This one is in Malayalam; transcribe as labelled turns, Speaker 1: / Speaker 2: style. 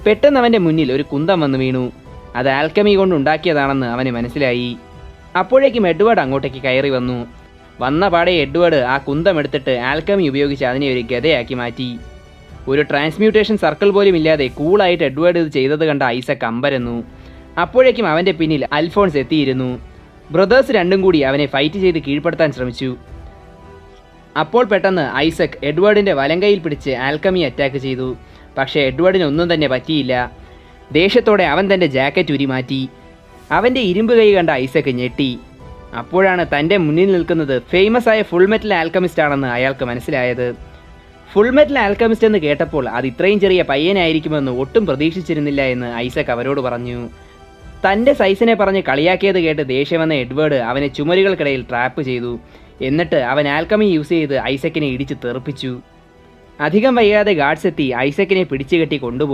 Speaker 1: പെട്ടെന്ന് അവൻ്റെ മുന്നിൽ ഒരു കുന്തം വന്നു വീണു. അത് ആൽക്കമി കൊണ്ടുണ്ടാക്കിയതാണെന്ന് അവന് മനസ്സിലായി. അപ്പോഴേക്കും എഡ്വേർഡ് അങ്ങോട്ടേക്ക് കയറി വന്നു. വന്ന പാടെ എഡ്വേർഡ് ആ കുന്തം എടുത്തിട്ട് ആൽക്കമി ഉപയോഗിച്ച് അതിനെ ഒരു ഗദയാക്കി മാറ്റി. ഒരു ട്രാൻസ്മ്യൂട്ടേഷൻ സർക്കിൾ പോലും ഇല്ലാതെ കൂളായിട്ട് എഡ്വേർഡ് ഇത് ചെയ്തത് കണ്ട ഐസക് അമ്പരന്നു. അപ്പോഴേക്കും അവൻ്റെ പിന്നിൽ അൽഫോൺസ് എത്തിയിരുന്നു. ബ്രദേഴ്സ് രണ്ടും കൂടി അവനെ ഫൈറ്റ് ചെയ്ത് കീഴ്പ്പെടുത്താൻ ശ്രമിച്ചു. അപ്പോൾ പെട്ടെന്ന് ഐസക് എഡ്വേർഡിൻ്റെ വലങ്കയിൽ പിടിച്ച് ആൽക്കമി അറ്റാക്ക് ചെയ്തു. പക്ഷേ എഡ്വേർഡിന് ഒന്നും തന്നെ പറ്റിയില്ല. ദേഷ്യത്തോടെ അവൻ തൻ്റെ ജാക്കറ്റ് ഉരിമാറ്റി. അവൻ്റെ ഇരുമ്പ് കൈ കണ്ട ഐസക് ഞെട്ടി. അപ്പോഴാണ് തൻ്റെ മുന്നിൽ നിൽക്കുന്നത് ഫേമസ് ആയ ഫുൾ മെറ്റൽ ആൽക്കമിസ്റ്റ് ആണെന്ന് അയാൾക്ക് മനസ്സിലായത്. ഫുൾ മെറ്റൽ ആൽക്കമിസ്റ്റ് എന്ന് കേട്ടപ്പോൾ അത് ഇത്രയും ചെറിയ പയ്യനായിരിക്കുമെന്ന് ഒട്ടും പ്രതീക്ഷിച്ചിരുന്നില്ല എന്ന് ഐസക് അവരോട് പറഞ്ഞു. തൻ്റെ സൈസിനെ പറഞ്ഞ് കളിയാക്കിയത് കേട്ട് ദേഷ്യം വന്ന എഡ്വേർഡ് അവനെ ചുമരുകൾക്കിടയിൽ ട്രാപ്പ് ചെയ്തു. എന്നിട്ട് അവൻ ആൽക്കമി യൂസ് ചെയ്ത് ഐസക്കിനെ ഇടിച്ച് തെറിപ്പിച്ചു. അധികം വൈകാതെ ഗാർഡ്സ് എത്തി ഐസക്കിനെ പിടിച്ചുകെട്ടി കൊണ്ടുപോയി.